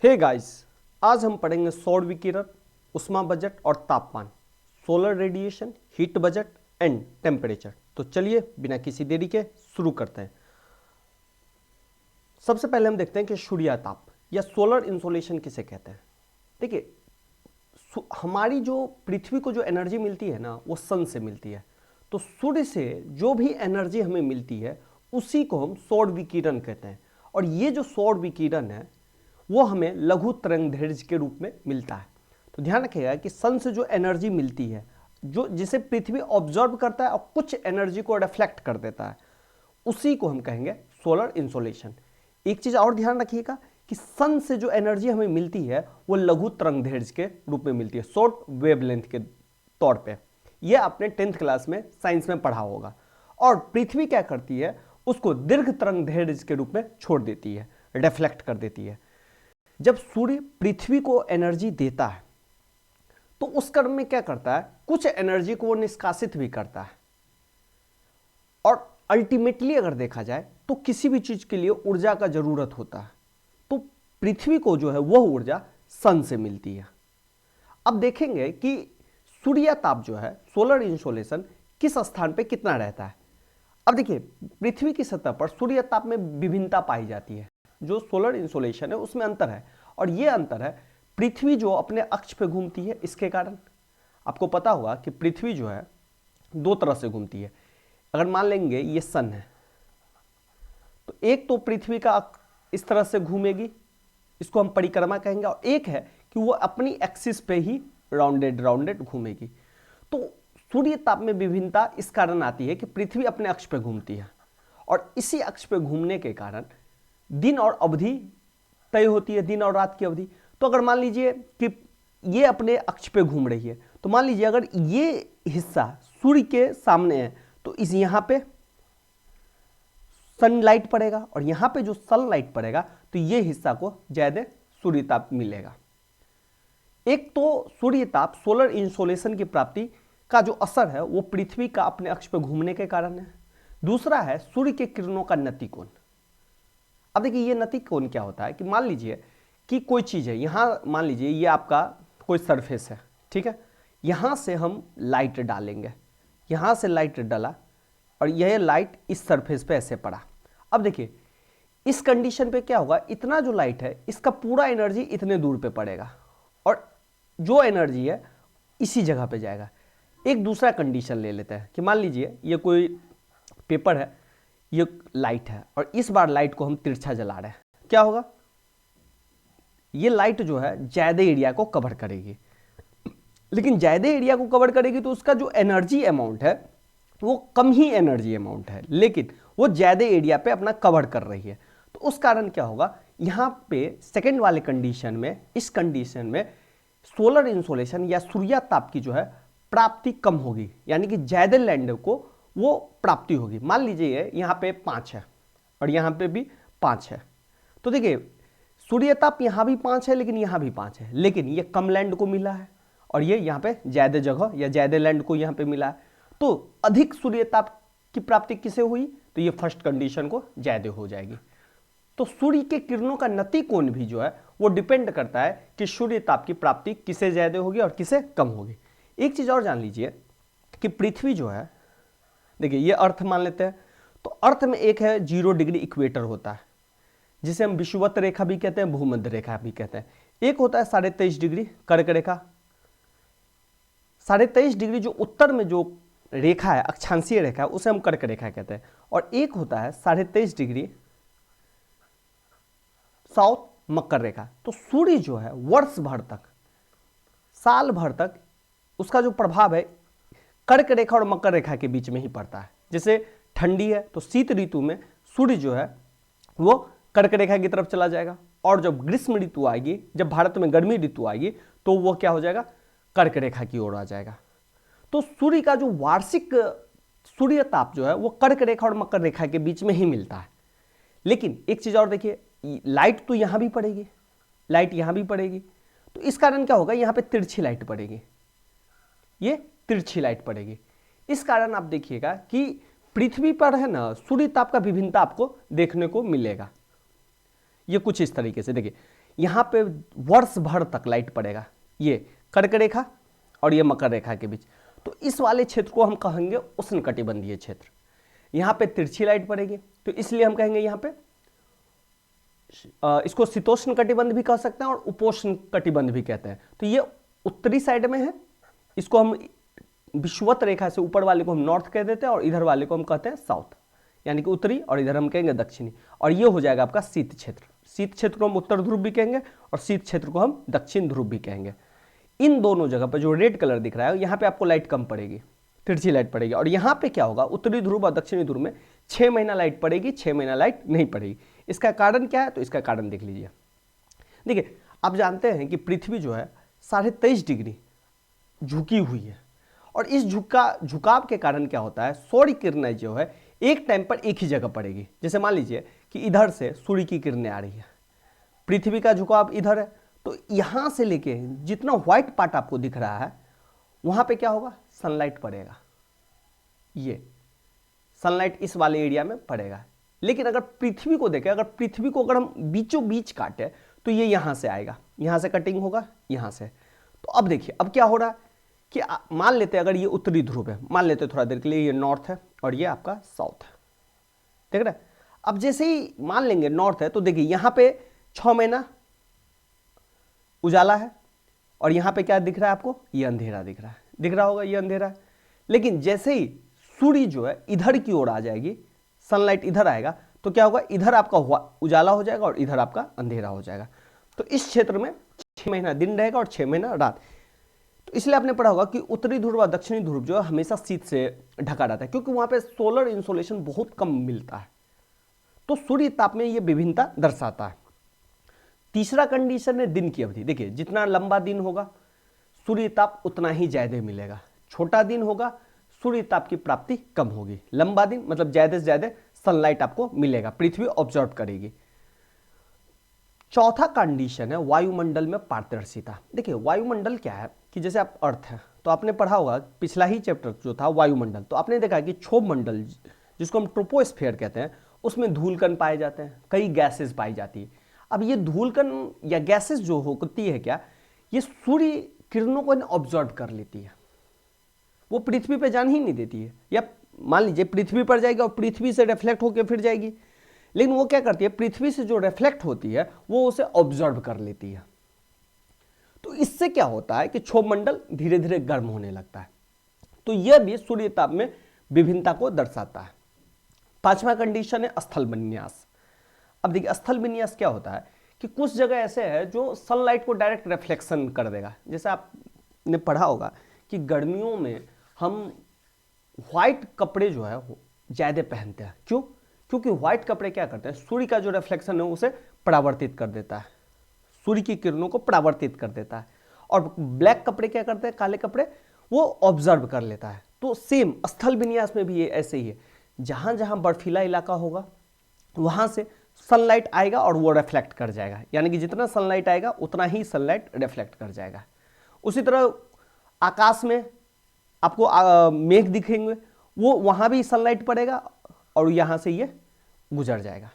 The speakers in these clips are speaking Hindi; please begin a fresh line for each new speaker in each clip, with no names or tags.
हे गाइस, आज हम पढ़ेंगे सौर विकिरण, उष्मा बजट और तापमान, solar radiation, heat budget and temperature. तो चलिए बिना किसी देरी के शुरू करते हैं। सबसे पहले हम देखते हैं कि सूर्यताप या सोलर इंसोलेशन किसे कहते हैं। देखिए, हमारी जो पृथ्वी को जो एनर्जी मिलती है ना, वो सन से मिलती है। तो सूर्य से जो भी एनर्जी हमें मिलती है उसी को हम सौर विकिरण कहते हैं। और ये जो सौर विकिरण है वो हमें लघु तरंगदैर्घ्य के रूप में मिलता है। तो ध्यान रखिएगा कि सन से जो एनर्जी मिलती है, जो जिसे पृथ्वी ऑब्जर्व करता है और कुछ एनर्जी को रिफ्लेक्ट कर देता है, उसी को हम कहेंगे सोलर इंसोलेशन। एक चीज और ध्यान रखिएगा कि सन से जो एनर्जी हमें मिलती है वो लघु तरंगदैर्घ्य के रूप में मिलती है, शॉर्ट वेवलेंथ के तौर पे। ये आपने 10th क्लास में साइंस में पढ़ा होगा। और पृथ्वी क्या करती है, उसको दीर्घ तरंगदैर्घ्य के रूप में छोड़ देती है, रिफ्लेक्ट कर देती है। जब सूर्य पृथ्वी को एनर्जी देता है तो उस क्रम में क्या करता है, कुछ एनर्जी को वो निष्कासित भी करता है। और अल्टीमेटली अगर देखा जाए तो किसी भी चीज के लिए ऊर्जा का जरूरत होता है, तो पृथ्वी को जो है वह ऊर्जा सन से मिलती है। अब देखेंगे कि सूर्यताप जो है, सोलर इंसोलेशन, किस स्थान पे कितना रहता है। अब देखिए, पृथ्वी की सतह पर सूर्यताप में विभिन्नता पाई जाती है। जो सोलर इंसोलेशन है उसमें अंतर है, और यह अंतर है पृथ्वी जो अपने अक्ष पे घूमती है इसके कारण। आपको पता होगा कि पृथ्वी जो है दो तरह से घूमती है। अगर मान लेंगे ये सन है, तो एक तो पृथ्वी का इस तरह से घूमेगी, इसको हम परिक्रमा कहेंगे, और एक है कि वो अपनी एक्सिस पे ही राउंडेड राउंडेड घूमेगी। तो सूर्य ताप में विभिन्नता इस कारण आती है कि पृथ्वी अपने अक्ष पे घूमती है, और इसी अक्ष पे घूमने के कारण दिन और अवधि तय होती है, दिन और रात की अवधि। तो अगर मान लीजिए कि ये अपने अक्ष पे घूम रही है, तो मान लीजिए अगर ये हिस्सा सूर्य के सामने है तो इस यहां पे सनलाइट पड़ेगा, और यहां पे जो सनलाइट पड़ेगा तो ये हिस्सा को ज्यादा सूर्यताप मिलेगा। एक तो सूर्यताप सोलर इंसोलेशन की प्राप्ति का जो असर है वो पृथ्वी का अपने अक्ष पे घूमने के कारण है। दूसरा है सूर्य के किरणों का नतिकोण। अब देखिए, ये नतिकोण क्या होता है कि मान लीजिए कि कोई चीज है, यहां मान लीजिए ये आपका कोई सरफेस है, ठीक है, यहां से हम लाइट डालेंगे, यहां से लाइट डाला और यह लाइट इस सरफेस पे ऐसे पड़ा। अब देखिए, इस कंडीशन पे क्या होगा, इतना जो लाइट है इसका पूरा एनर्जी इतने दूर पे पड़ेगा, और जो एनर्जी है इसी जगह पे जाएगा। एक दूसरा कंडीशन ले लेते हैं कि मान लीजिए ये कोई पेपर है, ये लाइट है, और इस बार लाइट को हम तिरछा जला रहे हैं। क्या होगा, ये लाइट जो है ज्यादा एरिया को कवर करेगी, लेकिन ज्यादा एरिया को कवर करेगी तो उसका जो एनर्जी अमाउंट है वो कम ही एनर्जी अमाउंट है, लेकिन वो ज्यादा एरिया पे अपना कवर कर रही है। तो उस कारण क्या होगा, यहां पे सेकेंड वाले कंडीशन में, इस कंडीशन में सोलर इंसोलेशन या सूर्यताप की जो है प्राप्ति कम होगी, यानी कि ज्यादा लैंड को वो प्राप्ति होगी। मान लीजिए यहां पे 5 है और यहां पे भी 5 है, तो देखिए सूर्यताप यहां भी 5 है लेकिन यहां भी 5 है, लेकिन ये कम लैंड को मिला है और ये यहां पे ज्यादा जगह या ज्यादा लैंड को यहां पे मिला है। तो अधिक सूर्यताप की प्राप्ति किसे हुई, तो ये फर्स्ट कंडीशन को ज्यादा हो जाएगी। तो सूर्य के किरणों का नतिकोण भी जो है वो डिपेंड करता है कि सूर्यताप की प्राप्ति किसे ज्यादा होगी और किसे कम होगी। एक चीज और जान लीजिए कि पृथ्वी जो है, देखिए ये अर्थ मान लेते हैं, तो अर्थ में एक है 0 डिग्री इक्वेटर होता है, जिसे हम विषुवत रेखा भी कहते हैं, भूमध्य रेखा भी कहते हैं। एक होता है 23.5 डिग्री कर्क रेखा। 23.5 डिग्री जो उत्तर में जो रेखा है, अक्षांशीय रेखा है, उसे हम कर्क रेखा कहते हैं। और एक होता है 23.5 डिग्री साउथ मकर रेखा। तो सूर्य जो है वर्ष भर तक, साल भर तक उसका जो प्रभाव है कर्क रेखा और मकर रेखा के बीच में ही पड़ता है। जैसे ठंडी है तो शीत ऋतु में सूर्य जो है वो कर्क रेखा की तरफ चला जाएगा, और जब ग्रीष्म ऋतु आएगी, जब भारत में गर्मी ऋतु आएगी, तो वो क्या हो जाएगा, कर्क रेखा की ओर आ जाएगा। तो सूर्य का जो वार्षिक सूर्यताप जो है वो कर्क रेखा और मकर रेखा के बीच में ही मिलता है। लेकिन एक चीज और देखिए, लाइट तो यहां भी पड़ेगी, लाइट यहां भी पड़ेगी, तो इस कारण क्या होगा, यहां पे तिरछी लाइट पड़ेगी, ये तिरछी लाइट पड़ेगी। इस कारण आप देखिएगा कि पृथ्वी पर है ना सूर्यताप का विभिन्नता आपको देखने को मिलेगा। ये कुछ इस तरीके से देखिए, यहाँ पे वर्ष भर तक लाइट पड़ेगा, ये कर्क रेखा और ये मकर रेखा के बीच। तो इस वाले क्षेत्र को हम कहेंगे उष्णकटिबंधीय क्षेत्र। यहाँ पे तिरछी लाइट पड़ेगी, तो इसलिए हम कहेंगे यहाँ पे इसको शीतोष्ण कटिबंध भी कह सकते हैं और उपोष्ण कटिबंध भी कहते हैं। तो ये उत्तरी साइड में है, इसको हम विषुवत रेखा से ऊपर वाले को हम नॉर्थ कह देते हैं और इधर वाले को हम कहते हैं साउथ, यानी कि उत्तरी, और इधर हम कहेंगे दक्षिणी। और ये हो जाएगा आपका शीत क्षेत्र। शीत क्षेत्र को हम उत्तर ध्रुव भी कहेंगे और शीत क्षेत्र को हम दक्षिण ध्रुव भी कहेंगे। इन दोनों जगह पर जो रेड कलर दिख रहा है, यहाँ पे आपको लाइट कम पड़ेगी, तिरछी लाइट पड़ेगी। और यहाँ पे क्या होगा, उत्तरी ध्रुव और दक्षिणी ध्रुव में 6 महीना लाइट पड़ेगी, 6 महीना लाइट नहीं पड़ेगी। इसका कारण क्या है, तो इसका कारण देख लीजिए। देखिए, आप जानते हैं कि पृथ्वी जो है 23.5 डिग्री झुकी हुई है, और इस झुकाव के कारण क्या होता है, सूर्य किरणें जो है एक टाइम पर एक ही जगह पड़ेगी। जैसे मान लीजिए कि इधर से सूर्य की किरणें आ रही है, पृथ्वी का झुकाव इधर है, तो यहां से लेके जितना व्हाइट पार्ट आपको दिख रहा है वहां पे क्या होगा, सनलाइट पड़ेगा। ये सनलाइट इस वाले एरिया में पड़ेगा। लेकिन अगर पृथ्वी को देखें, अगर पृथ्वी को अगर हम बीचों बीच काटे तो ये यहां से आएगा, यहां से कटिंग होगा, यहां से। तो अब देखिए, अब क्या हो रहा है कि मान लेते हैं अगर ये उत्तरी ध्रुव है, मान लेते हैं थोड़ा देर के लिए ये नॉर्थ है और ये आपका साउथ है, देख रहे हैं। अब जैसे ही मान लेंगे नॉर्थ है, तो देखिए यहां पे 6 महीना उजाला है और यहां पे क्या दिख रहा है आपको, ये अंधेरा दिख रहा है, दिख रहा होगा ये अंधेरा है। लेकिन जैसे ही सूर्य जो है इधर की ओर आ जाएगी, सनलाइट इधर आएगा, तो क्या होगा, इधर आपका उजाला हो जाएगा और इधर आपका अंधेरा हो जाएगा। तो इस क्षेत्र में 6 महीना दिन रहेगा और 6 महीना रात। तो इसलिए आपने पढ़ा होगा कि उत्तरी ध्रुव और दक्षिणी ध्रुव जो है हमेशा शीत से ढका रहता है, क्योंकि वहां पे सोलर इंसोलेशन बहुत कम मिलता है। तो सूर्य ताप में ये विभिन्नता दर्शाता है। तीसरा कंडीशन है दिन की अवधि। देखिए, जितना लंबा दिन होगा सूर्य ताप उतना ही ज्यादा मिलेगा, छोटा दिन होगा सूर्य ताप की प्राप्ति कम होगी। लंबा दिन मतलब ज्यादा से ज्यादा सनलाइट आपको मिलेगा, पृथ्वी ऑब्जर्व करेगी। चौथा कंडीशन है वायुमंडल में पारदर्शिता। देखिए, वायुमंडल क्या है कि जैसे आप अर्थ है, तो आपने पढ़ा होगा पिछला ही चैप्टर जो था वायुमंडल, तो आपने देखा कि क्षोभ मंडल जिसको हम ट्रोपोस्फेयर कहते हैं, उसमें धूलकण पाए जाते हैं, कई गैसेस पाई जाती है। अब ये धूलकण या गैसेस जो होती है क्या, ये सूर्य किरणों को ऑब्जर्व कर लेती है, वो पृथ्वी पे जान ही नहीं देती है। या मान लीजिए पृथ्वी पर जाएगी और पृथ्वी से रिफ्लेक्ट होकर फिर जाएगी, लेकिन वो क्या करती है, पृथ्वी से जो रिफ्लेक्ट होती है वो उसे ऑब्जर्व कर लेती है। तो इससे क्या होता है कि क्षोभ मंडल धीरे धीरे गर्म होने लगता है। तो यह भी सूर्य ताप में विभिन्नता को दर्शाता है। पांचवा कंडीशन है स्थल विन्यास। अब देखिए, स्थल विन्यास क्या होता है कि कुछ जगह ऐसे है जो सनलाइट को डायरेक्ट रिफ्लेक्शन कर देगा। जैसे आपने पढ़ा होगा कि गर्मियों में हम व्हाइट कपड़े जो है ज्यादा पहनते हैं। क्यों? क्योंकि व्हाइट कपड़े क्या करते हैं, सूर्य का जो रिफ्लेक्शन है उसे परावर्तित कर देता है, सूर्य की किरणों को परावर्तित कर देता है। और ब्लैक कपड़े क्या करते हैं, काले कपड़े, वो ऑब्जर्व कर लेता है। तो सेम स्थल विन्यास में भी ये ऐसे ही है, जहां जहां बर्फीला इलाका होगा वहां से सनलाइट आएगा और वो रिफ्लेक्ट कर जाएगा, यानी कि जितना सनलाइट आएगा उतना ही सनलाइट रिफ्लेक्ट कर जाएगा। उसी तरह आकाश में आपको मेघ दिखेंगे, वो वहां भी सनलाइट पड़ेगा और यहां से ये गुजर जाएगा।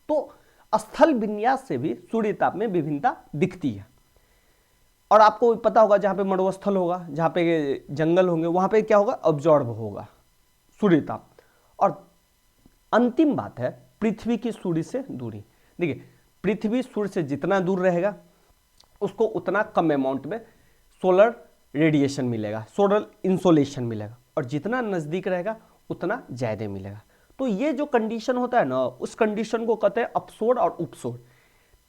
तो स्थल विन्यास से भी सूर्य ताप में विभिन्नता दिखती है। और आपको पता होगा जहां पे मरुस्थल होगा, जहां पे जंगल होंगे, वहां पे क्या होगा, ऑब्जॉर्ब होगा सूर्य ताप। और अंतिम बात है पृथ्वी की सूर्य से दूरी। देखिए, पृथ्वी सूर्य से जितना दूर रहेगा उसको उतना कम अमाउंट में सोलर रेडिएशन मिलेगा, सोलर इंसोलेशन मिलेगा, और जितना नजदीक रहेगा उतना ज्यादा मिलेगा। तो ये जो कंडीशन होता है ना, उस कंडीशन को कहते हैं अपसोर और उपसोर।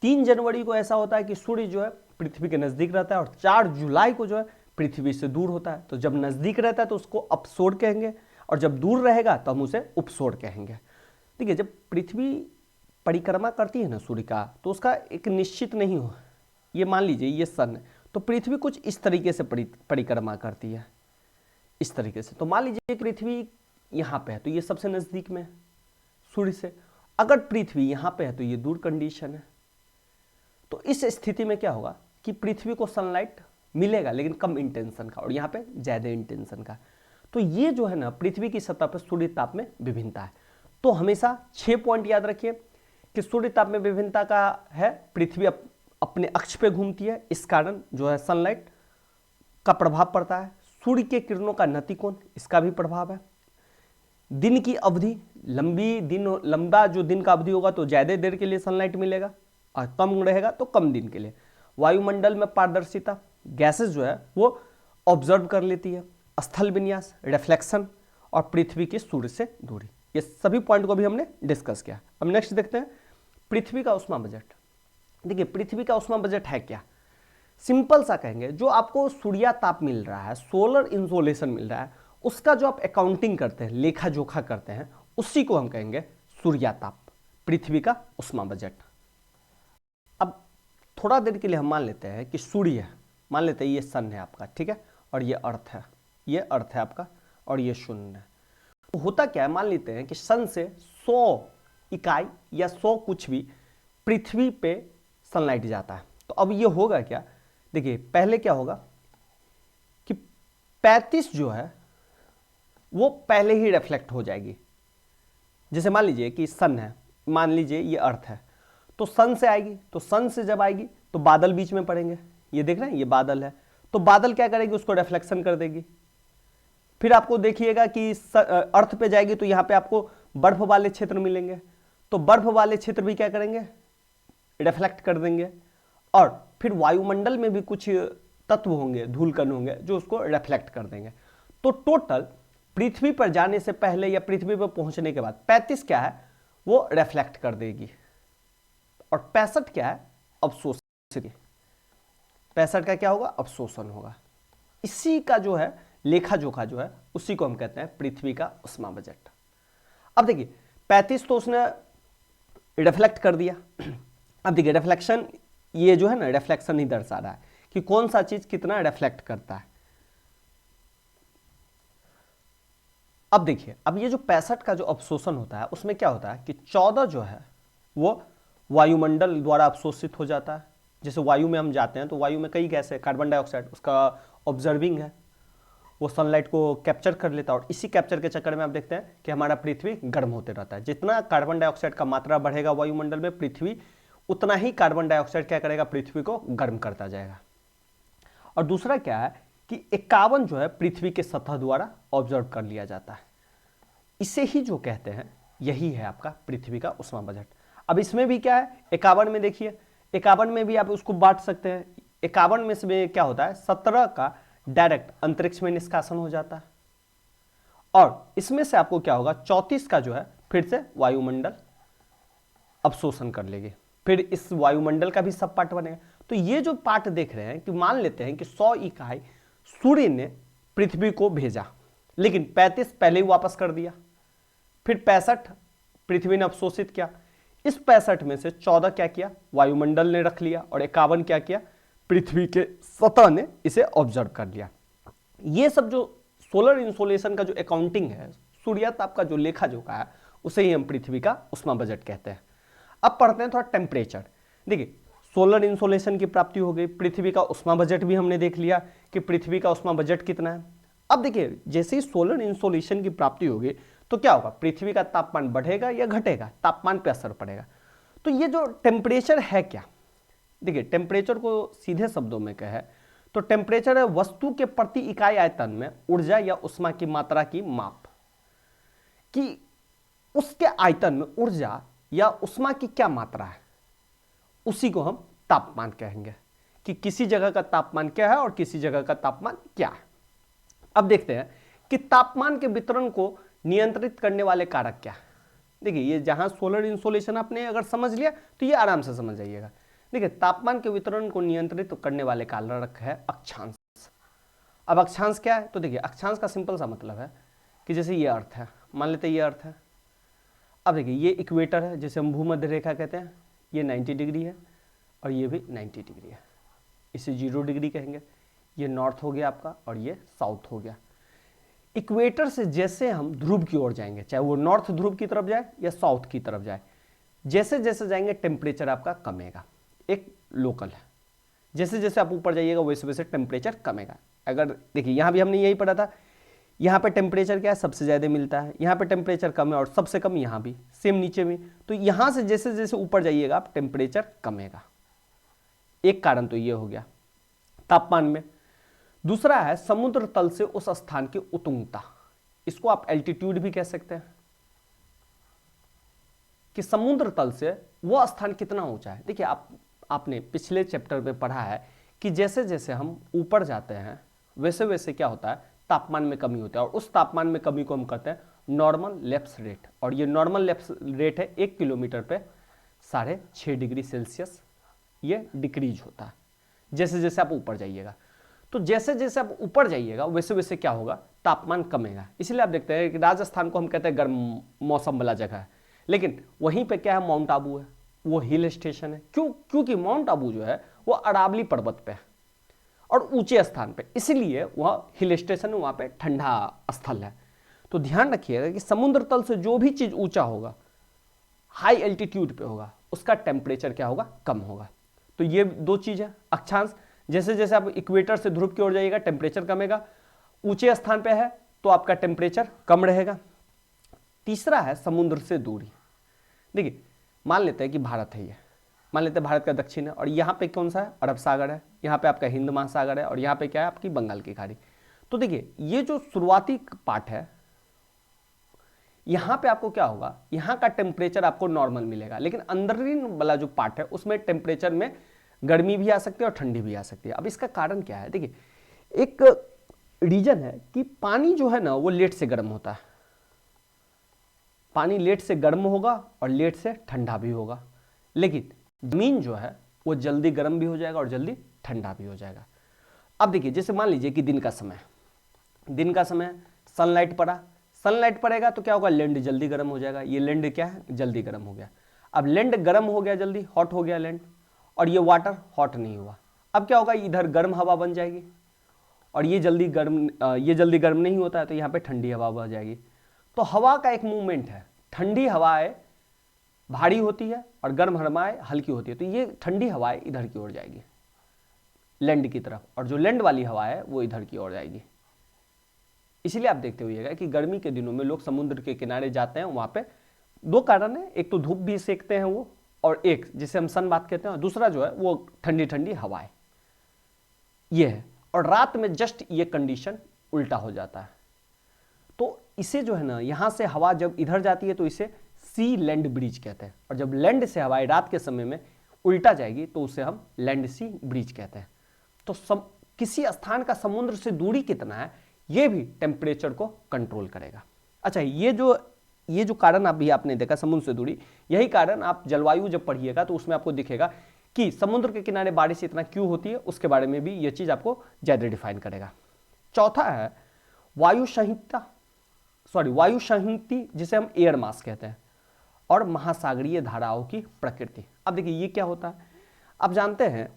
3 जनवरी को ऐसा होता है कि सूर्य जो है पृथ्वी के नजदीक रहता है, और 4 जुलाई को जो है पृथ्वी से दूर होता है। तो जब नजदीक रहता है तो उसको अपसोर कहेंगे, और जब दूर रहेगा तो हम उसे उपसोर कहेंगे। देखिए, जब पृथ्वी परिक्रमा करती है ना सूर्य का, तो उसका एक निश्चित नहीं हो, ये मान लीजिए ये सन है, तो पृथ्वी कुछ इस तरीके से परिक्रमा करती है, इस तरीके से। तो मान लीजिए पृथ्वी यहाँ पे है तो ये सबसे नजदीक में है सूर्य से। अगर पृथ्वी यहाँ पे है तो ये दूर कंडीशन है। तो इस स्थिति में क्या होगा कि पृथ्वी को सनलाइट मिलेगा लेकिन कम इंटेंशन का, और यहाँ पे ज्यादा इंटेंशन का। तो ये जो है ना, पृथ्वी की सतह पर सूर्य ताप में विभिन्नता है। तो हमेशा 6 पॉइंट याद रखिए कि सूर्य ताप में विभिन्नता का है, पृथ्वी अपने अक्ष पे घूमती है, इस कारण जो है सनलाइट का प्रभाव पड़ता है। सूर्य के किरणों का नतिकोण, इसका भी प्रभाव है। दिन की अवधि, लंबा जो दिन का अवधि होगा तो ज़्यादा देर के लिए सनलाइट मिलेगा, और कम रहेगा तो कम दिन के लिए। वायुमंडल में पारदर्शिता, गैसेस जो है वो ऑब्जर्व कर लेती है। स्थल विन्यास, रिफ्लेक्शन, और पृथ्वी की सूर्य से दूरी, ये सभी पॉइंट को भी हमने डिस्कस किया। अब नेक्स्ट देखते हैं पृथ्वी का उष्मा बजट। देखिए पृथ्वी का उष्मा बजट है क्या, सिंपल सा कहेंगे, जो आपको सूर्या ताप मिल रहा है, सोलर इंसोलेशन मिल रहा है, उसका जो आप अकाउंटिंग करते हैं, लेखा जोखा करते हैं, उसी को हम कहेंगे सूर्या ताप, पृथ्वी का उष्मा बजट। अब थोड़ा देर के लिए हम मान लेते हैं कि सूर्य है, मान लेते हैं ये सन है आपका, ठीक है, और ये अर्थ है, ये अर्थ है आपका, और ये शून्य है। तो होता क्या है, मान लेते हैं कि सन से 100 इकाई या 100 कुछ भी पृथ्वी पे सनलाइट जाता है। तो अब ये होगा क्या, देखिए पहले क्या होगा कि 35 जो है वो पहले ही रिफ्लेक्ट हो जाएगी। जैसे मान लीजिए कि सन है, मान लीजिए ये अर्थ है, तो सन से आएगी, तो सन से जब आएगी तो बादल बीच में पड़ेंगे, ये देख रहे हैं ये बादल है, तो बादल क्या करेगी, उसको रिफ्लेक्शन कर देगी। फिर आपको देखिएगा कि अर्थ पे जाएगी तो यहाँ पे आपको बर्फ वाले क्षेत्र मिलेंगे, तो बर्फ वाले क्षेत्र भी क्या करेंगे, रिफ्लेक्ट कर देंगे। और फिर वायुमंडल में भी कुछ तत्व होंगे, धूल कण होंगे, जो उसको रिफ्लेक्ट कर देंगे। तो टोटल पृथ्वी पर जाने से पहले या पृथ्वी पर पहुंचने के बाद 35 क्या है, वो रिफ्लेक्ट कर देगी, और 65 क्या है, अवशोषण। 65 का क्या होगा, अवशोषण होगा। इसी का जो है लेखा जोखा जो है, उसी को हम कहते हैं पृथ्वी का उष्मा बजट। अब देखिए 35 तो उसने रिफ्लेक्ट कर दिया। अब देखिए रिफ्लेक्शन, ये जो है ना रिफ्लेक्शन ही दर्शा रहा है कि कौन सा चीज कितना रिफ्लेक्ट करता है। अब देखिए, अब ये जो 65 का जो अवशोषण होता है, उसमें क्या होता है कि 14 जो है वो वायुमंडल द्वारा अवशोषित हो जाता है। जैसे वायु में हम जाते हैं तो वायु में कई गैस है, कार्बन डाइऑक्साइड उसका ऑब्जर्विंग है, वो सनलाइट को कैप्चर कर लेता है, और इसी कैप्चर के चक्कर में आप देखते हैं कि हमारा पृथ्वी गर्म होते रहता है। जितना कार्बन डाइऑक्साइड का मात्रा बढ़ेगा वायुमंडल में, पृथ्वी उतना ही कार्बन डाइऑक्साइड क्या करेगा, पृथ्वी को गर्म करता जाएगा। और दूसरा क्या है कि 51 जो है पृथ्वी के सतह द्वारा ऑब्जर्व कर लिया जाता है। इसे ही जो कहते हैं, यही है आपका पृथ्वी का उष्मा बजट। अब इसमें भी क्या है, 51 में देखिए, 51 में भी आप उसको बांट सकते हैं। 51 में से क्या होता है, 17 का डायरेक्ट अंतरिक्ष में निष्कासन हो जाता है, और इसमें से आपको क्या होगा, 34 का जो है फिर से वायुमंडल अवशोषण कर लेगी। फिर इस वायुमंडल का भी सब पार्ट बनेगा। तो ये जो पार्ट देख रहे हैं कि मान लेते हैं कि 100 इकाई सूर्य ने पृथ्वी को भेजा, लेकिन 35 पहले ही वापस कर दिया। फिर 65 पृथ्वी ने अवशोषित किया। इस 65 में से 14 क्या किया, वायुमंडल ने रख लिया, और 51 क्या किया, पृथ्वी के सतह ने इसे ऑब्जर्व कर लिया। ये सब जो सोलर इंसोलेशन का जो अकाउंटिंग है, सूर्याताप का जो लेखा जोखा है, उसे ही हम पृथ्वी का उष्मा बजट कहते हैं। अब पढ़ते हैं थोड़ा टेम्परेचर। देखिए सोलर इंसोलेशन की प्राप्ति हो गई, पृथ्वी का उष्मा बजट भी हमने देख लिया कि पृथ्वी का उष्मा बजट कितना है। अब देखिए जैसे ही सोलर इंसोलेशन की प्राप्ति होगी तो क्या होगा, पृथ्वी का तापमान बढ़ेगा या घटेगा, तापमान पे असर पड़ेगा। तो ये जो टेम्परेचर है क्या, देखिए टेम्परेचर को सीधे शब्दों में कहे तो टेम्परेचर है वस्तु के प्रति इकाई आयतन में ऊर्जा या उष्मा की मात्रा की माप, कि उसके आयतन में ऊर्जा या उष्मा की क्या मात्रा है, उसी को हम तापमान कहेंगे, कि किसी जगह का तापमान क्या है और किसी जगह का तापमान क्या है। अब देखते हैं कि तापमान के वितरण को नियंत्रित करने वाले कारक क्या है। देखिए ये जहां सोलर इंसोलेशन आपने अगर समझ लिया तो ये आराम से समझ जाइएगा। देखिए तापमान के वितरण को नियंत्रित करने वाले कारक है अक्षांश। अब अक्षांश क्या है, तो देखिए अक्षांश का सिंपल सा मतलब है कि जैसे ये अर्थ है, मान लेते हैं ये अर्थ है। अब देखिए ये इक्वेटर है, जैसे हम भूमध्य रेखा कहते हैं, ये 90 डिग्री है और ये भी 90 डिग्री है, इसे 0 डिग्री कहेंगे। ये नॉर्थ हो गया आपका और ये साउथ हो गया। इक्वेटर से जैसे हम ध्रुव की ओर जाएंगे, चाहे वो नॉर्थ ध्रुव की तरफ जाए या साउथ की तरफ जाए, जैसे जैसे जाएंगे टेम्परेचर आपका कमेगा, एक लोकल है। जैसे जैसे आप ऊपर जाइएगा वैसे वैसे टेम्परेचर कमेगा। अगर देखिए यहाँ भी हमने यही पढ़ा था, यहाँ पे टेम्परेचर क्या है, सबसे ज़्यादा मिलता है, यहाँ पे टेम्परेचर कम है और सबसे कम यहाँ भी, सेम नीचे भी। तो यहाँ से जैसे जैसे ऊपर जाइएगा आप टेम्परेचर कमेगा। एक कारण तो ये हो गया तापमान में। दूसरा है समुद्र तल से उस स्थान की उत्तुंगता, इसको आप एल्टीट्यूड भी कह सकते हैं, कि समुद्र तल से वह स्थान कितना ऊंचा है। देखिए आपने पिछले चैप्टर में पढ़ा है कि जैसे जैसे हम ऊपर जाते हैं वैसे वैसे क्या होता है, तापमान में कमी होती है, और उस तापमान में कमी को हम कहते हैं नॉर्मल लैप्स रेट। और ये नॉर्मल लैप्स रेट है 1 किलोमीटर पे 6.5 डिग्री सेल्सियस ये डिक्रीज होता है जैसे जैसे आप ऊपर जाइएगा। तो जैसे जैसे आप ऊपर जाइएगा वैसे वैसे क्या होगा, तापमान कमेगा। इसलिए आप देखते हैं कि राजस्थान को हम कहते हैं गर्म मौसम वाला जगह है, लेकिन वहीं पे क्या है, माउंट आबू है, वो हिल स्टेशन है। क्यों? क्योंकि माउंट आबू जो है वो अरावली पर्वत पे है और ऊंचे स्थान पे, इसलिए वह हिल स्टेशन है, वहां पे ठंडा स्थल है। तो ध्यान रखिएगा कि समुद्र तल से जो भी चीज ऊंचा होगा, हाई एल्टीट्यूड पे होगा, उसका टेम्परेचर क्या होगा, कम होगा। तो ये दो चीज है। अक्षांश, जैसे जैसे आप इक्वेटर से ध्रुव की ओर जाइएगा टेम्परेचर कमेगा, ऊंचे स्थान पे है तो आपका टेम्परेचर कम रहेगा। तीसरा है समुद्र से दूरी। देखिए मान लेते हैं कि भारत है, ये मान लेते हैं भारत का दक्षिण है, और यहाँ पे कौन सा है, अरब सागर है, यहाँ पे आपका हिंद महासागर है, और यहाँ पे क्या है, आपकी बंगाल की खाड़ी। तो देखिए ये जो शुरुआती पार्ट है, यहाँ पे आपको क्या होगा, यहाँ का टेम्परेचर आपको नॉर्मल मिलेगा, लेकिन अंदरूनी वाला जो पार्ट है उसमें टेम्परेचर में गर्मी भी आ सकती है और ठंडी भी आ सकती है। अब इसका कारण क्या है, देखिए एक रीजन है कि पानी जो है ना वो लेट से गर्म होता है, पानी लेट से गर्म होगा और लेट से ठंडा भी होगा, लेकिन जमीन जो है वो जल्दी गर्म भी हो जाएगा और जल्दी ठंडा भी हो जाएगा। अब देखिए जैसे मान लीजिए कि दिन का समय सनलाइट पड़ा, सनलाइट पड़ेगा तो क्या होगा, लैंड जल्दी गर्म हो जाएगा। ये लैंड क्या है, जल्दी गर्म हो गया। अब लैंड गर्म हो गया, जल्दी हॉट हो गया लैंड, और ये वाटर हॉट नहीं हुआ। अब क्या होगा, इधर गर्म हवा बन जाएगी, और ये जल्दी गर्म नहीं होता है तो यहाँ पे ठंडी हवा बन जाएगी। तो हवा का एक मूवमेंट है, ठंडी हवाएं भारी होती है और गर्म हवाएं हल्की होती है। तो ये ठंडी हवाएं इधर की ओर जाएगी लैंड की तरफ, और जो लैंड वाली हवा है वो इधर की ओर जाएगी। इसलिए आप देखते होइएगा कि गर्मी के दिनों में लोग समुद्र के किनारे जाते हैं, वहां पे दो कारण है, एक तो धूप भी सेकते हैं वो, और एक जिसे हम सन बात कहते हैं, और दूसरा जो है वो ठंडी ठंडी हवाएं, ये है। और रात में जस्ट ये कंडीशन उल्टा हो जाता है। तो इसे जो है ना, यहां से हवा जब इधर जाती है तो इसे सी लैंड ब्रिज कहते हैं, और जब लैंड से हवाएं रात के समय में उल्टा जाएगी तो उसे हम लैंड सी ब्रिज कहते हैं। तो किसी स्थान का समुद्र से दूरी कितना है ये भी टेम्परेचर को कंट्रोल करेगा। अच्छा, ये जो कारण अभी आपने देखा समुद्र से दूरी, यही कारण आप जलवायु जब पढ़िएगा तो उसमें आपको दिखेगा कि समुद्र के किनारे बारिश इतना क्यों होती है, उसके बारे में भी ये चीज आपको ज्यादा डिफाइन करेगा। चौथा है वायु संहिता, जिसे हम एयर मास कहते हैं, और महासागरीय धाराओं की प्रकृति। अब देखिए ये क्या होता है, आप जानते हैं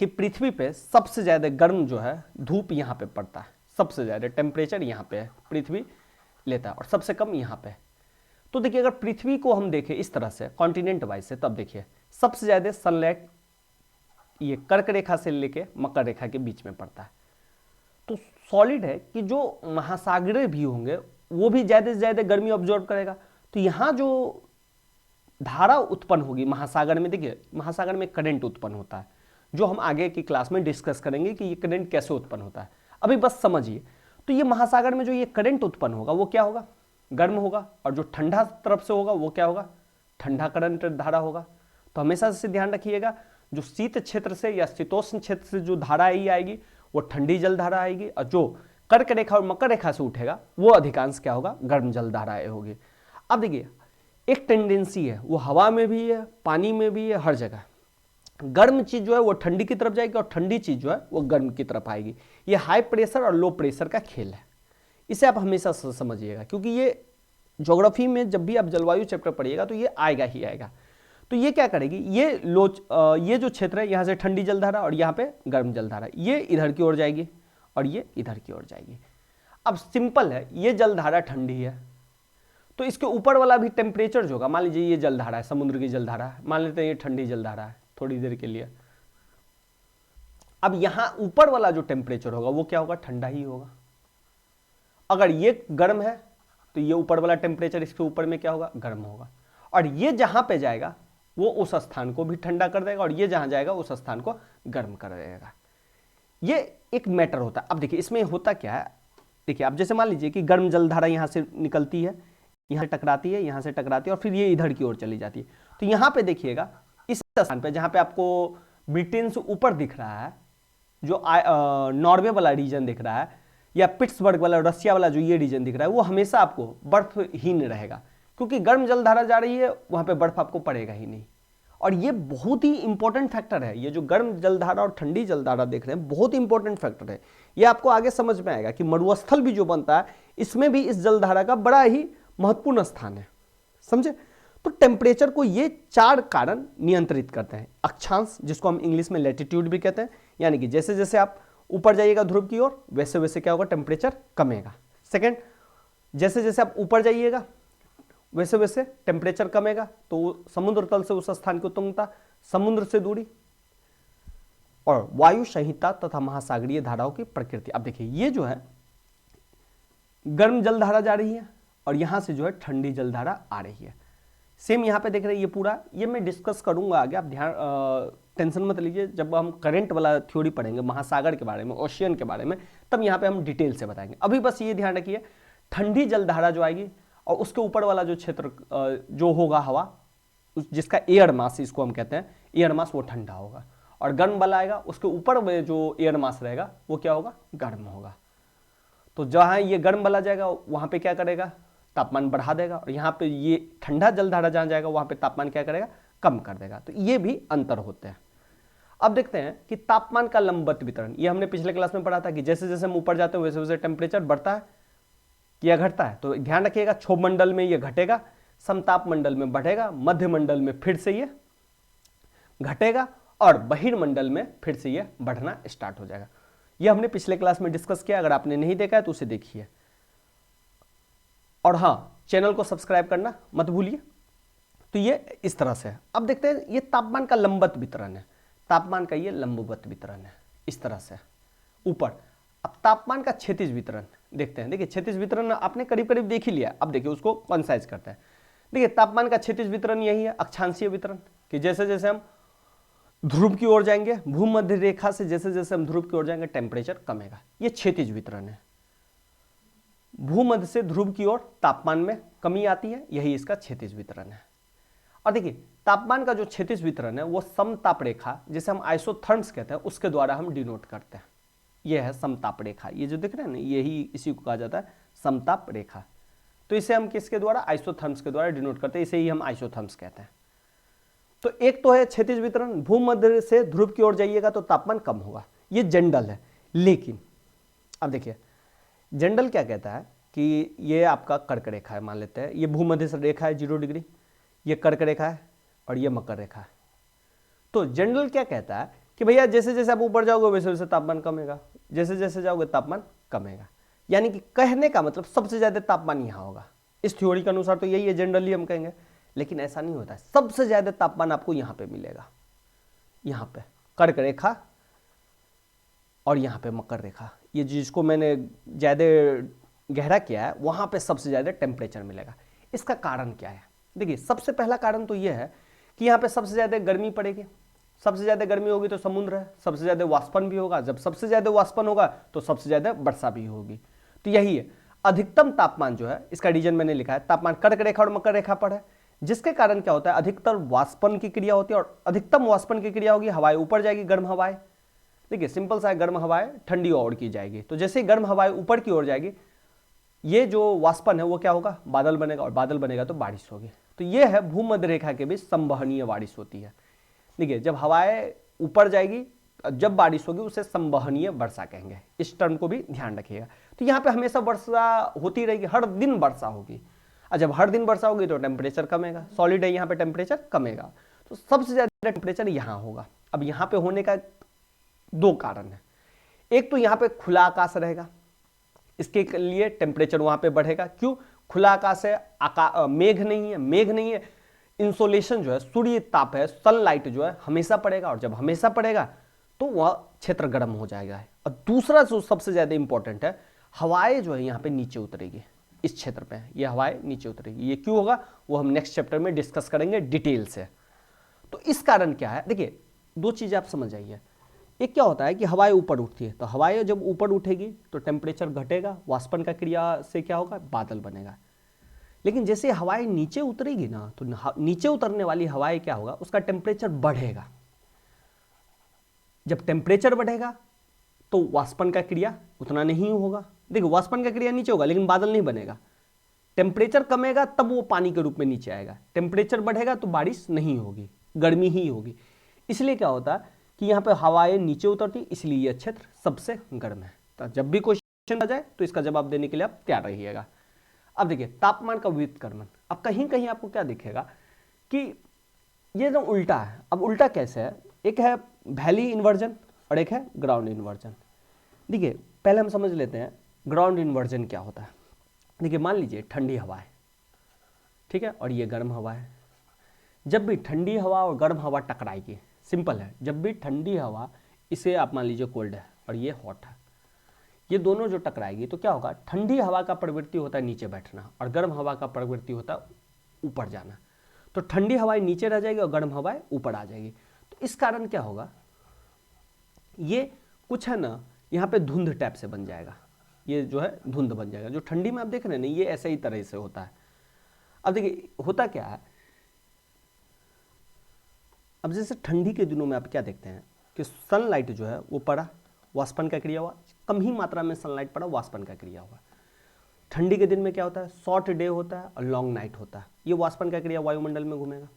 कि पृथ्वी पे सबसे ज्यादा गर्म जो है धूप यहाँ पे पड़ता है, सबसे ज्यादा टेम्परेचर यहाँ पे है, पृथ्वी लेता है, और सबसे कम यहाँ पे। तो देखिए अगर पृथ्वी को हम देखें इस तरह से कॉन्टिनेंट वाइज से, तब देखिए सबसे ज्यादा सनलाइट ये कर्क रेखा से लेके मकर रेखा के बीच में पड़ता है। तो सॉलिड है कि जो महासागरीय भी होंगे वो भी ज्यादा से ज्यादा गर्मी ऑब्जॉर्व करेगा। तो यहाँ जो धारा उत्पन्न होगी महासागर में, देखिए महासागर में करंट उत्पन्न होता है, जो हम आगे की क्लास में डिस्कस करेंगे कि ये करंट कैसे उत्पन्न होता है, अभी बस समझिए। तो ये महासागर में जो ये करंट उत्पन्न होगा वो क्या होगा, गर्म होगा, और जो ठंडा तरफ से होगा वो क्या होगा, ठंडा करंट धारा होगा। तो हमेशा से ध्यान रखिएगा, जो शीत क्षेत्र से या शीतोष्ण क्षेत्र से जो धारा आएगी वो ठंडी जल धारा आएगी, और जो कर्क रेखा और मकर रेखा से उठेगा वो अधिकांश क्या होगा, गर्म जल धाराएं होगी। अब देखिए एक टेंडेंसी है, वो हवा में भी है, पानी में भी है, हर जगह गर्म चीज जो है वो ठंडी की तरफ जाएगी और ठंडी चीज जो है वो गर्म की तरफ आएगी। ये हाई प्रेशर और लो प्रेशर का खेल है, इसे आप हमेशा समझिएगा, क्योंकि ये ज्योग्राफी में जब भी आप जलवायु चैप्टर पढ़िएगा तो ये आएगा ही आएगा। तो ये क्या करेगी, ये जो क्षेत्र है यहाँ से ठंडी जलधारा और यहाँ पे गर्म जलधारा, ये इधर की ओर जाएगी और ये इधर की ओर जाएगी। अब सिंपल है, ये जलधारा ठंडी है तो इसके ऊपर वाला भी टेम्परेचर जो होगा, मान लीजिए ये जलधारा है, समुद्र की जलधारा है, मान लेते हैं ये ठंडी जलधारा है थोड़ी देर के लिए। अब यहां ऊपर वाला जो टेम्परेचर होगा वो क्या होगा, ठंडा ही होगा, अगर ये गर्म है तो ये ऊपर वाला टेम्परेचर इसके ऊपर में क्या होगा, गर्म होगा, और ये जहां पे जाएगा वो उस स्थान को भी ठंडा कर देगा, और ये जहां जाएगा उस स्थान को गर्म कर देगा। ये एक मैटर होता है। अब देखिए इसमें होता क्या है, देखिए अब जैसे मान लीजिए कि गर्म जलधारा यहां से निकलती है, यहां टकराती है, यहां से टकराती है, और फिर ये इधर की ओर चली जाती है। तो यहां पे देखिएगा इस स्थान पे जहां पे आपको ब्रिटेन से ऊपर दिख रहा है, जो नॉर्वे वाला रीजन दिख रहा है, या पिट्सबर्ग वाला रसिया वाला जो ये रीजन दिख रहा है, वो हमेशा आपको बर्फहीन रहेगा, क्योंकि गर्म जलधारा जा रही है, वहां पे बर्फ आपको पड़ेगा ही नहीं। और ये बहुत ही इंपॉर्टेंट फैक्टर है, ये जो गर्म जलधारा और ठंडी जलधारा देख रहे हैं, बहुत इंपॉर्टेंट फैक्टर है। ये आपको आगे समझ में आएगा कि मरुस्थल भी जो बनता है, इसमें भी इस जलधारा का बड़ा ही महत्वपूर्ण स्थान है, समझे। तो टेम्परेचर को ये 4 कारण नियंत्रित करते हैं। अक्षांश, जिसको हम इंग्लिश में लैटिट्यूड भी कहते हैं, यानी कि जैसे जैसे आप ऊपर जाइएगा ध्रुव की ओर, वैसे वैसे क्या होगा, टेम्परेचर कमेगा। सेकेंड, जैसे जैसे आप ऊपर जाइएगा वैसे वैसे टेम्परेचर कमेगा, तो समुद्र तल से उस स्थान की उत्तुंगता, समुद्र से दूरी, और वायु संहिता तथा महासागरीय धाराओं की प्रकृति। अब देखिए ये जो है गर्म जलधारा जा रही है, और यहां से जो है ठंडी जलधारा आ रही है। सेम यहां पे देख रहे हैं, ये पूरा ये मैं डिस्कस करूंगा आगे, आप ध्यान टेंशन मत लीजिए। जब हम करंट वाला थ्योरी पढ़ेंगे महासागर के बारे में, ओशियन के बारे में, तब यहां पे हम डिटेल से बताएंगे। अभी बस ये ध्यान रखिए, ठंडी जलधारा जो आएगी और उसके ऊपर वाला जो क्षेत्र जो होगा हवा, जिसका एयर मास इसको हम कहते हैं, एयर मास, वो ठंडा होगा, और गर्म वाला आएगा उसके ऊपर में जो एयर मास रहेगा वो क्या होगा, गर्म होगा। तो जहां ये गर्म वाला जाएगा वहां पे क्या करेगा, तापमान बढ़ा देगा, और यहाँ पे ये ठंडा जलधारा जहां जाएगा वहां पे तापमान क्या करेगा, कम कर देगा। तो ये भी अंतर होते हैं। अब देखते हैं कि तापमान का लंबवत वितरण, ये हमने पिछले क्लास में पढ़ा था कि जैसे जैसे हम ऊपर जाते हैं वैसे वैसे टेम्परेचर बढ़ता है या घटता है। तो ध्यान रखिएगा, क्षोभ मंडल में ये घटेगा, समताप मंडल में बढ़ेगा, मध्य मंडल में फिर से ये घटेगा, और बहिर्मंडल में फिर से ये बढ़ना स्टार्ट हो जाएगा। ये हमने पिछले क्लास में डिस्कस किया, अगर आपने नहीं देखा है तो उसे देखिए। और हाँ, चैनल को सब्सक्राइब करना मत भूलिए। तो ये इस तरह से है। अब देखते हैं, ये तापमान का लंबवत वितरण है, तापमान का ये लंबवत वितरण है, इस तरह से ऊपर। अब तापमान का क्षैतिज वितरण देखते हैं। देखिए क्षैतिज वितरण आपने करीब करीब देख ही लिया, अब देखिए उसको कंसाइज करते हैं। देखिए तापमान का क्षैतिज वितरण यही है, अक्षांशीय वितरण, कि जैसे जैसे हम ध्रुव की ओर जाएंगे, भूमध्य रेखा से जैसे जैसे हम ध्रुव की ओर जाएंगे टेम्परेचर कमेगा, ये क्षैतिज वितरण है। भूमध्य से ध्रुव की ओर तापमान में कमी आती है, यही इसका क्षैतिज वितरण है। और देखिए तापमान का जो क्षैतिज वितरण है वो समताप रेखा, जिसे हम आइसोथर्म्स कहते हैं, उसके द्वारा हम डिनोट करते हैं। यह है समताप रेखा, ये जो दिख रहा है ना, यही इसी को कहा जाता है समताप रेखा। तो इसे हम किसके द्वारा, आइसोथर्म्स के द्वारा डिनोट करते हैं, इसे ही हम आइसोथर्म्स कहते हैं। तो एक तो है क्षैतिज वितरण, भूमध्य से ध्रुव की ओर जाइएगा तो तापमान कम होगा, ये जनरल है। लेकिन अब देखिए जनरल क्या कहता है कि ये आपका कर्क रेखा है, मान लेते हैं ये भूमध्य से रेखा है 0 डिग्री, ये कर्क रेखा है और ये मकर रेखा है। तो जनरल क्या कहता है कि भैया जैसे जैसे आप ऊपर जाओगे वैसे वैसे तापमान कमेगा, जैसे जैसे जाओगे तापमान कमेगा। यानी कि कहने का मतलब सबसे ज्यादा तापमान यहाँ होगा, इस थ्योरी के अनुसार तो यही है, जनरली हम कहेंगे। लेकिन ऐसा नहीं होता है, सबसे ज्यादा तापमान आपको यहाँ पे मिलेगा, यहाँ पे कर्क रेखा और यहाँ पे मकर रेखा, ये जिसको मैंने ज्यादा गहरा किया है, वहां पे सबसे ज्यादा टेम्परेचर मिलेगा। इसका कारण क्या है, देखिए सबसे पहला कारण तो यह है कि यहाँ पे सबसे ज्यादा गर्मी पड़ेगी, सबसे ज्यादा गर्मी होगी तो समुद्र है, सबसे ज्यादा वाष्पन भी होगा, जब सबसे ज्यादा वाष्पन होगा तो सबसे ज्यादा वर्षा भी होगी। तो यही है अधिकतम तापमान जो है, इसका रीजन मैंने लिखा है, तापमान कर्क रेखा और मकर रेखा पर है, जिसके कारण क्या होता है, अधिकतर वाष्पन की क्रिया होती है, और अधिकतम वाष्पन की क्रिया होगी, हवाएं ऊपर जाएगी, गर्म हवाएं। देखिए सिंपल सा है, गर्म हवाएं ठंडी और की जाएगी, तो जैसे ही गर्म हवाएं ऊपर की ओर जाएगी, ये जो वाष्पन है वो क्या होगा, बादल बनेगा, और बादल बनेगा तो बारिश होगी। तो ये है भूमध्य रेखा के बीच संवहनीय बारिश होती है। देखिए जब हवाएं ऊपर जाएगी, जब बारिश होगी उसे संवहनीय वर्षा कहेंगे, इस टर्म को भी ध्यान रखिएगा। तो यहाँ पे हमेशा वर्षा होती रहेगी, हर दिन वर्षा होगी, और जब हर दिन वर्षा होगी तो टेम्परेचर कमेगा, सॉलिड है यहाँ पे टेम्परेचर कमेगा, तो सबसे ज्यादा टेम्परेचर यहाँ होगा। अब यहाँ पे होने का 2 कारण है, एक तो यहाँ पे खुला आकाश रहेगा, इसके लिए टेम्परेचर वहां पे बढ़ेगा। क्यों, खुला आकाश है, मेघ नहीं है, मेघ नहीं है, इंसोलेशन जो है, सूर्य ताप है, सनलाइट जो है हमेशा पड़ेगा, और जब हमेशा पड़ेगा तो वह क्षेत्र गर्म हो जाएगा। और दूसरा जो सबसे ज्यादा इंपॉर्टेंट है, हवाएं जो है यहाँ पे नीचे उतरेगी, इस क्षेत्र पे ये हवाएं नीचे उतरेगी। ये क्यों होगा वो हम नेक्स्ट चैप्टर में डिस्कस करेंगे डिटेल से। तो इस कारण क्या है, देखिए दो चीज़ें आप समझ जाइए। एक क्या होता है कि हवाएं ऊपर उठती है, तो हवाएं जब ऊपर उठेगी तो टेम्परेचर घटेगा, वाष्पन का क्रिया से क्या होगा, बादल बनेगा। लेकिन जैसे हवाएं नीचे उतरेगी ना, तो नीचे उतरने वाली हवाएं क्या होगा, उसका टेम्परेचर बढ़ेगा। जब टेम्परेचर बढ़ेगा तो वाष्पन का क्रिया उतना नहीं होगा। देखो वाष्पन का क्रिया नीचे होगा लेकिन बादल नहीं बनेगा। टेम्परेचर कमेगा तब वो पानी के रूप में नीचे आएगा, टेम्परेचर बढ़ेगा तो बारिश नहीं होगी, गर्मी ही होगी। इसलिए क्या होता है कि यहाँ पे हवाएं नीचे उतरती, इसलिए यह क्षेत्र सबसे गर्म है। तो जब भी क्वेश्चन आ जाए तो इसका जवाब देने के लिए आप तैयार रहिएगा। अब देखिए तापमान का व्युत्क्रमण, अब कहीं कहीं आपको क्या दिखेगा कि ये जो उल्टा है। अब उल्टा कैसे है, एक है वैली इन्वर्जन और एक है ग्राउंड इन्वर्जन। देखिए पहले हम समझ लेते हैं ग्राउंड इन्वर्जन क्या होता है। देखिए मान लीजिए ठंडी हवा है, ठीक है, और ये गर्म हवा है। जब भी ठंडी हवा और गर्म हवा टकराएगी, सिंपल है, जब भी ठंडी हवा, इसे आप मान लीजिए कोल्ड है और ये हॉट है, ये दोनों जो टकराएगी तो क्या होगा, ठंडी हवा का प्रवृत्ति होता है नीचे बैठना और गर्म हवा का प्रवृत्ति होता है ऊपर जाना। तो ठंडी हवाएं नीचे रह जाएगी और गर्म हवाएं ऊपर आ जाएगी। तो इस कारण क्या होगा, ये कुछ है ना यहाँ पे धुंध टाइप से बन जाएगा, ये जो है धुंध बन जाएगा। जो ठंडी में आप देख रहे हैं ना, ये ऐसे ही तरह से होता है। अब देखिए होता क्या है, अब जैसे ठंडी के दिनों में आप क्या देखते हैं कि सनलाइट जो है वो पड़ा, वाष्पन का क्रिया हुआ, कम ही मात्रा में सनलाइट पड़ा, वाष्पन का क्रिया हुआ। ठंडी के दिन में क्या होता है, शॉर्ट डे होता है और लॉन्ग नाइट होता है। ये वाष्पन का क्रिया वायुमंडल में घूमेगा,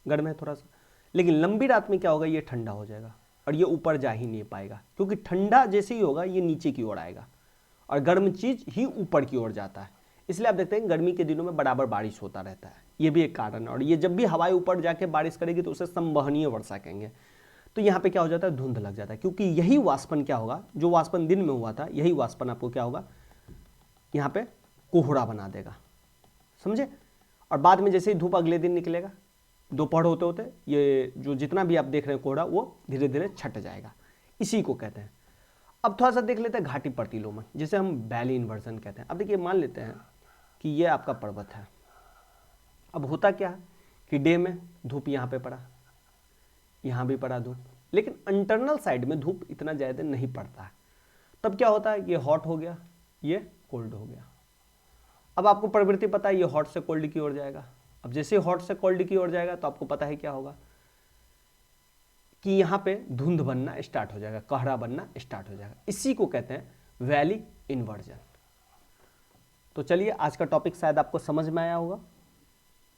गर्म है थोड़ा सा। लेकिन लंबी रात में क्या होगा, ये ठंडा हो जाएगा और ये ऊपर जा ही नहीं पाएगा, क्योंकि ठंडा जैसे ही होगा ये नीचे की ओर आएगा और गर्म चीज ही ऊपर की ओर जाता है। इसलिए आप देखते हैं गर्मी के दिनों में बराबर बारिश होता रहता है, ये भी एक कारण है। और ये जब भी हवाएं ऊपर जाके बारिश करेगी तो उसे संवहनीय वर्षा कहेंगे। तो यहाँ पे क्या हो जाता है, धुंध लग जाता है, क्योंकि यही वाष्पन क्या होगा, जो वाष्पन दिन में हुआ था यही वाष्पन आपको क्या होगा, यहाँ पे कोहरा बना देगा, समझे। और बाद में जैसे ही धूप अगले दिन निकलेगा, दोपहर होते होते ये जो जितना भी आप देख रहे हैं कोहरा, वो धीरे धीरे छट जाएगा, इसी को कहते हैं। अब थोड़ा सा देख लेते हैं घाटी प्रतिलोमन, जिसे हम वैली इन्वर्जन कहते हैं। अब देखिए मान लेते हैं कि ये आपका पर्वत है। अब होता क्या है कि डे में धूप यहाँ पे पड़ा, यहाँ भी पड़ा धूप, लेकिन इंटरनल साइड में धूप इतना ज़्यादा नहीं पड़ता है। तब क्या होता है, ये हॉट हो गया, ये कोल्ड हो गया। अब आपको प्रवृत्ति पता है, ये हॉट से कोल्ड की ओर जाएगा। अब जैसे हॉट से कोल्ड की ओर जाएगा तो आपको पता है क्या होगा कि यहाँ पे धुंध बनना स्टार्ट हो जाएगा, कोहरा बनना स्टार्ट हो जाएगा। इसी को कहते हैं वैली इन्वर्जन। तो चलिए आज का टॉपिक शायद आपको समझ में आया होगा,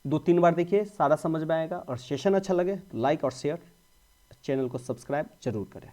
2-3 बार देखिए, सारा समझ में आएगा। और सेशन अच्छा लगे तो लाइक और शेयर, चैनल को सब्सक्राइब जरूर करें।